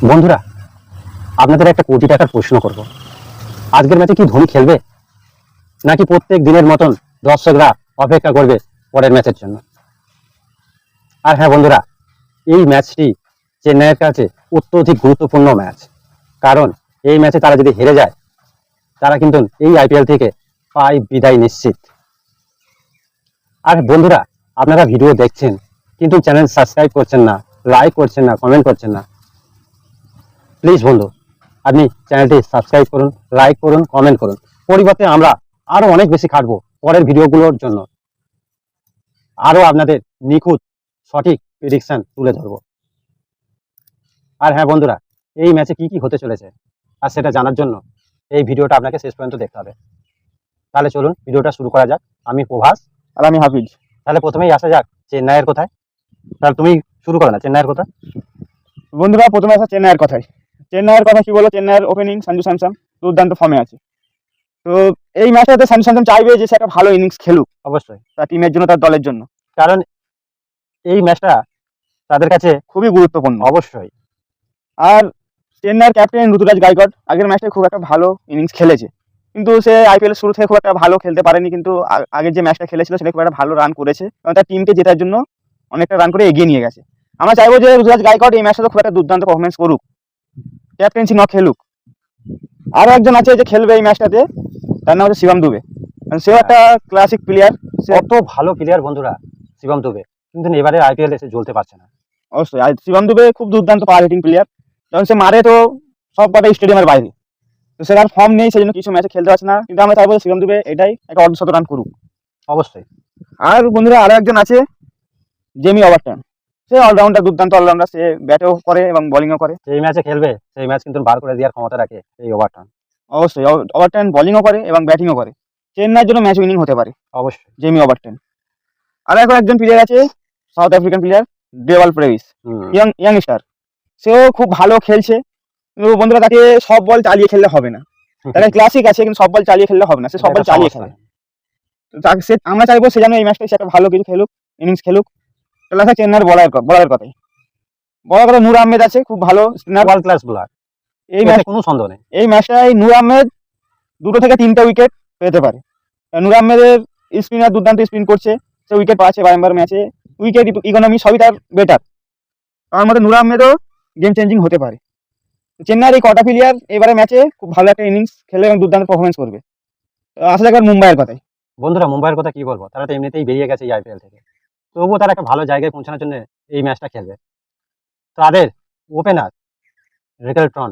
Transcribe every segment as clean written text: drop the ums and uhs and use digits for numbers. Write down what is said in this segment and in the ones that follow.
বন্ধুরা, আপনাদের একটা কোটি টাকার প্রশ্ন করব। আজকের ম্যাচে কি ধোনি খেলবে, নাকি প্রত্যেক দিনের মতন দর্শকরা অপেক্ষা করবে পরের ম্যাচের জন্য? আর হ্যাঁ বন্ধুরা, এই ম্যাচটি চেন্নাইয়ের কাছে অত্যধিক গুরুত্বপূর্ণ ম্যাচ। কারণ এই ম্যাচে তারা যদি হেরে যায়, তারা কিন্তু এই আইপিএল থেকে পায় বিদায় নিশ্চিত। আর বন্ধুরা, আপনারা ভিডিও দেখছেন কিন্তু চ্যানেল সাবস্ক্রাইব করছেন না, লাইক করছেন না, কমেন্ট করছেন না। প্লিজ বন্ধু, আপনি চ্যানেলটি সাবস্ক্রাইব করুন, লাইক করুন, কমেন্ট করুন। পরিবর্তে আমরা আরো অনেক বেশি খাটবো পরের ভিডিওগুলোর জন্য, আরো আপনাদের নিখুঁত সঠিক প্রেডিকশন তুলে ধরবো। আর হ্যাঁ বন্ধুরা, এই ম্যাচে কি কি হতে চলেছে আর সেটা জানার জন্য এই ভিডিওটা আপনাকে শেষ পর্যন্ত দেখতে হবে। তাহলে চলুন ভিডিওটা শুরু করা যাক। আমি প্রভাস আর আমি হাফিজ। তাহলে প্রথমেই আসা যাক চেন্নাইয়ের কথায়। তাহলে তুমি শুরু করো না চেন্নাইয়ের কথা। বন্ধুরা, প্রথমে আসা চেন্নাইয়ের কথায়। চেন্নাইয়ের কথা কি বলো, চেন্নাইয়ের ওপেনিং সঞ্জু স্যামসন দুর্দান্ত ফর্মে আছে। তো এই ম্যাচটাতে সঞ্জু স্যামসন চাইবে যে সে একটা ভালো ইনিংস খেলুক অবশ্যই, তার টিমের জন্য, তার দলের জন্য। কারণ এই ম্যাচটা তাদের কাছে খুবই গুরুত্বপূর্ণ। অবশ্যই। আর চেন্নাইয়ের ক্যাপ্টেন ঋতুরাজ গায়কোয়াড় আগের ম্যাচে খুব একটা ভালো ইনিংস খেলেছে, কিন্তু সে আইপিএল শুরু থেকে খুব একটা ভালো খেলতে পারেনি। কিন্তু আগের যে ম্যাচটা খেলেছিল সেটা খুব একটা ভালো রান করেছে এবং তার টিমকে জেতার জন্য অনেকটা রান করে এগিয়ে নিয়ে গেছে। আমরা চাইবো যে ঋতুরাজ গায়কোয়াড় এই ম্যাচটা খুব একটা দুর্দান্ত পারফরমেন্স করুক, ক্যাপ্টেন্সি ন খেলুক। আরো একজন আছে যে খেলবে এই ম্যাচটাতে, তার নাম হচ্ছে শিবম দুবে। সেও একটা ক্লাসিক প্লেয়ার, কত ভালো প্লেয়ার বন্ধুরা শিবম দুবে, কিন্তু এবারে আইপিএল এসে জ্বলতে পারছে না। অবশ্যই। আর শিবম দুবে খুব দুর্দান্ত পাওয়ার হিটিং প্লেয়ার, যখন সে মারে তো সব কটা স্টেডিয়ামের বাইরে। তো সে আর ফর্ম নেই, সেই জন্য কিছু ম্যাচে খেলতে পারছে না, কিন্তু আমরা চাইবো শিবম দুবে এটাই একটা অর্ধশত রান করুক। অবশ্যই। আর বন্ধুরা, আরো একজন আছে জেমি ওভারটন। সে অলরাউন্ডার, দুর্দান্ত অলরাউন্ডার, সে ব্যাটও করে এবং বোলিংও করে। সেই ম্যাচে খেলবে, সেই ম্যাচ কিন্তু বার করে দেওয়ার ক্ষমতা রাখে এই ওভারটন। অবশ্যই ওভারটন বোলিংও করে এবং ব্যাটিংও করে, চেন্নাইয়ের জন্য ম্যাচ উইনিং হতে পারে অবশ্যই। Jamie Overton. আর এখন একজন প্লেয়ার আছে, South African player Dewald Brevis, youngster. সেও খুব ভালো খেলছে, কিন্তু বন্ধুরা তাকে সব বল চালিয়ে খেললে হবে না। তার ক্লাসিক আছে, কিন্তু সব বল চালিয়ে খেললে হবে না, সে সব বল চালিয়ে খেলে। আমরা চাইবো সে যেন এই ম্যাচটা একটা ভালো কিছু খেলুক, ইনিংস খেলুক। তাহলে আছে চেন্নাইয়ের বলারের কথাই। বলার কথা নূর আহমেদ আছে, খুব ভালো ওয়ার্ল্ড ক্লাস বোলার, এই ম্যাচ কোনো সন্দেহ নেই। এই ম্যাচটায় নূর আহমেদ 2 থেকে 3টা উইকেট পেতে পারে। নূর আহমেদের স্পিনার দুর্দান্ত স্পিন করছে, সে উইকেট পাচ্ছে বারবার ম্যাচে, উইকেট ইকোনমি সবই তার বেটার। আমার মতে নূর আহমেদও গেম চেঞ্জিং হতে পারে। চেন্নাইয়ের এই কটা প্লেয়ার এবারে ম্যাচে খুব ভালো একটা ইনিংস খেলে এবং দুর্দান্ত পারফরমেন্স করবে। আসা যাক মুম্বাইয়ের কথায়। বন্ধুরা, মুম্বাইয়ের কথা কি বলবো, তারা তো এমনিতেই বেরিয়ে গেছে এই আইপিএল থেকে, তবুও তারা একটা ভালো জায়গায় পৌঁছানোর জন্য এই ম্যাচটা খেলবে। তাদের ওপেনার রিকেলটন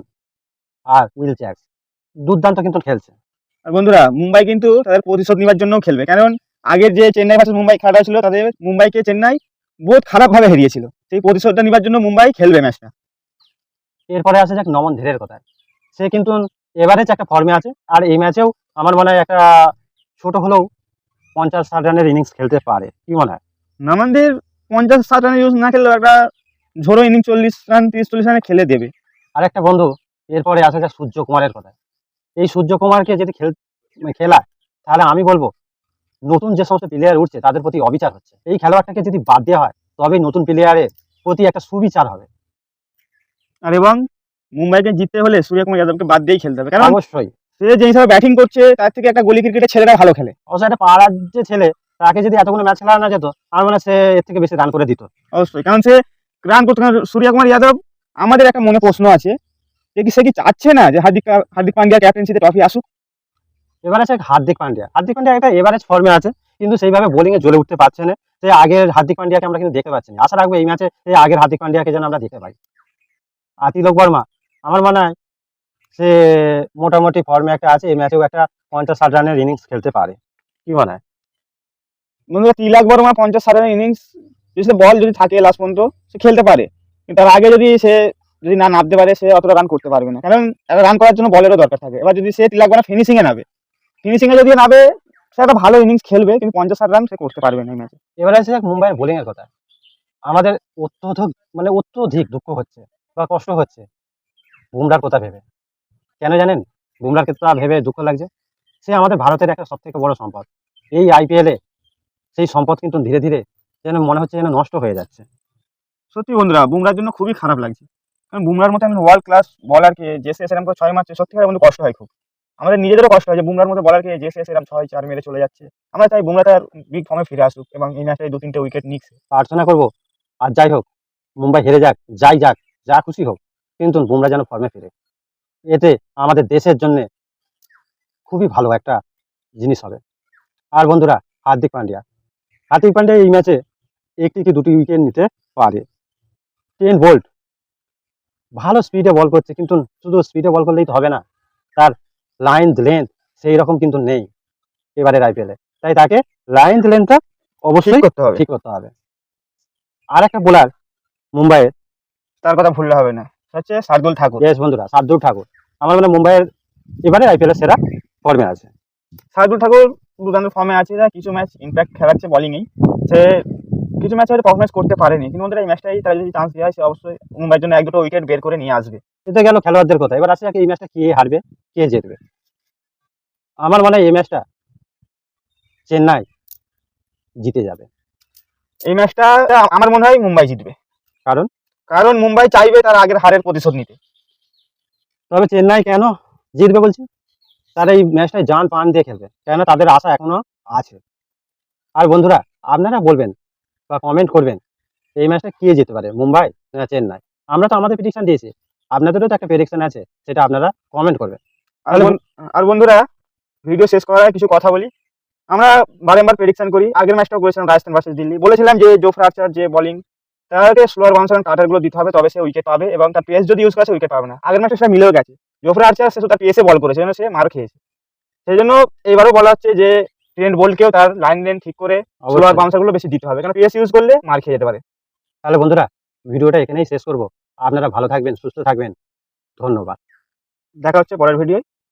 আর উইল জ্যাক্স দুর্দান্ত কিন্তু খেলছে। আর বন্ধুরা, মুম্বাই কিন্তু তাদের প্রতিশোধ নেওয়ার জন্য খেলবে, কারণ আগের যে চেন্নাই ভার্সেস মুম্বাই খেলাটা ছিল, তাদের মুম্বাইকে চেন্নাই বহুত খারাপভাবে হারিয়েছিল। সেই প্রতিশোধটা নেওয়ার জন্য মুম্বাই খেলবে ম্যাচটা। এরপরে আসা যাক নমন ধীরের কথায়। সে কিন্তু এভারেজ একটা ফর্মে আছে, আর এই ম্যাচেও আমার মনে হয় একটা ছোট হলেও 50-60 রানের ইনিংস খেলতে পারে। কি মনে হয়? নামানদের 50-60 রানের ইউজ না খেললেও একটা ঝোড়ো ইনিংস 30-40 রানে খেলে দেবে। আর একটা বন্ধু, এরপরে আসা যাক সূর্য কুমারের কথায়। এই সূর্য কুমারকে যদি খেলায়, তাহলে আমি বলবো নতুন যে সমস্ত প্লেয়ার উঠছে তাদের প্রতি অবিচার হচ্ছে। এই খেলোয়াড়টাকে যদি বাদ দেওয়া হয়, তবেই নতুন প্লেয়ারের প্রতি একটা সুবিচার হবে। আর এবং মুম্বাইকে জিততে হলে সূর্যকুমার যাদবকে বাদ দিয়েই খেলতে হবে, কারণ অবশ্যই সে যে হিসাবে ব্যাটিং করছে তার থেকে একটা গলি ক্রিকেটের ছেলেরা ভালো খেলে। অবশ্যই একটা পাড়ার যে ছেলে, তাকে যদি এতগুলো ম্যাচ খেলা না যেত, আমার মনে হয় সে এর থেকে বেশি রান করে দিত। অবশ্যই, কারণ সে রান করতে। সূর্যকুমার যাদব, আমাদের একটা মনে প্রশ্ন আছে যে সে কি চাচ্ছে না যে হার্দিক পান্ডিয়া ক্যাপ্টেন্সিতে ট্রফি আসুক। এবার আছে হার্দিক পান্ডিয়া একটা এভারেজ ফর্মে আছে, কিন্তু সেইভাবে বোলিং এ জ্বলে উঠতে পারছে না। যে আগের হার্দিক পান্ডিয়াকে আমরা কিন্তু দেখতে পাচ্ছি না। আশা রাখবো এই ম্যাচে এই আগের হার্দিক পান্ডিয়াকে যেন আমরা দেখতে পাই। আর তিলক বর্মা, আমার মনে হয় সে মোটামুটি ফর্মে একটা আছে, এই ম্যাচেও একটা 50-60 রানের ইনিংস খেলতে পারে। কি মনে হয়? বন্ধুরা, তিলক বর্মা 50-60 রানের ইনিংস যদি বল যদি থাকে লাস্ট পর্যন্ত সে খেলতে পারে, কিন্তু তার আগে যদি না নামতে পারে সে অতটা রান করতে পারবে না, কারণ রান করার জন্য বলেরও দরকার থাকে। এবার যদি সে তিলক বর্মা ফিনিশিংয়ে যদি নামে, সে একটা ভালো ইনিংস খেলবে, কিন্তু 50-60 রান সে করতে পারবে না এই ম্যাচে। এবার আছে মুম্বাইয়ের বোলিং এর কথা। আমাদের অত্যধিক দুঃখ হচ্ছে বা কষ্ট হচ্ছে বুমরার কথা ভেবে। কেন জানেন? বুমরার ক্ষেত্রে ভেবে দুঃখ লাগছে। সে আমাদের ভারতের একটা সব থেকে বড় সম্পদ। এই আইপিএলে সেই সম্পদ কিন্তু ধীরে ধীরে যেন মনে হচ্ছে যেন নষ্ট হয়ে যাচ্ছে। সত্যি বন্ধুরা, বুমরার জন্য খুবই খারাপ লাগছে। কারণ বুমরার মতো এমন ওয়ার্ল্ড ক্লাস বলারকে জেসিএস এরকম করে 6 মারছে, সত্যিকারের বন্ধু কষ্ট হয় খুব। আমাদের নিজেদেরও কষ্ট হয় যে বুমরার মতো বলারকে জেসিএস এরকম 6-4 মেরে চলে যাচ্ছে। আমরা চাই বুমরা তার বিগ ফর্মে ফিরে আসুক এবং এই ম্যাচে 2-3টে উইকেট নিক সে। প্রার্থনা করব আর যাই হোক, মুম্বাই হেরে যাক, যাই যাক, যা খুশি হোক, কিন্তু বুমরা যেন ফর্মে ফিরে। এতে আমাদের দেশের জন্য খুবই ভালো একটা জিনিস হবে। আর বন্ধুরা, হার্দিক পান্ডিয়া এই ম্যাচে একটি কি দুটি উইকেট নিতে পারে। টেন বোল্ট ভালো স্পিডে বল করছে, কিন্তু শুধু স্পিডে বল করলেই তো হবে না, তার লাইন লেন্থ সেই রকম কিন্তু নেই এবারের আইপিএলে। তাই তাকে লাইন লেন্থটা অবশ্যই করতে হবে। ঠিক করতে হবে। আর একটা বোলার মুম্বাইয়ের, তার কথা ভুললে হবে না, হচ্ছে শার্দুল ঠাকুর। ইয়েস বন্ধুরা, শার্দুল ঠাকুর আমার মনে হয় মুম্বাইয়ের এবারে আইপিএলের সেরা ফর্মে আছে। শার্দুল ঠাকুর দুর্দান্ত ফর্মে আছে, যা কিছু ম্যাচ ইম্প্যাক্ট খেলাচ্ছে বলিংয়েই। সে কিছু ম্যাচ হয়তো পারফরমেন্স করতে পারেনি, কিন্তু ওদের এই ম্যাচটাই তারা যদি চান্স দেওয়া হয়, সে অবশ্যই মুম্বাইয়ের জন্য 1-2টো উইকেট বের করে নিয়ে আসবে। এতে গেল খেলোয়াড়দের কথা। এবার আসে এই ম্যাচটা কে হারবে, কে জিতবে। আমার মনে হয় এই ম্যাচটা চেন্নাই জিতে যাবে। এই ম্যাচটা আমার মনে হয় মুম্বাই জিতবে, কারণ কারণ মুম্বাই চাইবে তার আগের হারের প্রতিশোধ নিতে। তবে চেন্নাই কেন জিতবে বলছি, তারা এই ম্যাচটায় জান প্রাণ দিয়ে খেলবে, কেন তাদের আশা এখনো আছে। আর বন্ধুরা, আপনারা বলবেন বা কমেন্ট করবেন এই ম্যাচটা কে যেতে পারে, মুম্বাই না চেন্নাই। আমরা তো আমাদের প্রেডিকশন দিয়েছি, আপনাদেরও তো একটা প্রেডিকশন আছে, সেটা আপনারা কমেন্ট করবেন। আর বন্ধুরা, ভিডিও শেষ করার আগে কিছু কথা বলি। আমরা বারবার প্রেডিকশন করি, আগের ম্যাচটাও করেছিলাম রাজস্থান ভার্সেস দিল্লি। বলেছিলাম যে জোফরা আর্চার যে বোলিং, তাকে স্লোয়ার বাউন্সার কাটারগুলো দিতে হবে, তবে সে উইকেট পাবে, এবং তার পেস যদি ইউজ করে উইকেট পাবে না। আগের ম্যাচে সেটা মিলেও গেছে, জোফরা আর্চার সে তার পেসে বল করেছে, সে মার খেয়েছে। সেই জন্য এইবারও বলা হচ্ছে যে ট্রেন্ট বোল্টকেও তার লাইন লেন ঠিক করে স্লোয়ার বাউন্সারগুলো বেশি দিতে হবে, কারণ পেস ইউজ করলে মার খেয়ে যেতে পারে। তাহলে বন্ধুরা, ভিডিওটা এখানেই শেষ করব। আপনারা ভালো থাকবেন, সুস্থ থাকবেন, ধন্যবাদ। দেখা হচ্ছে পরের ভিডিও।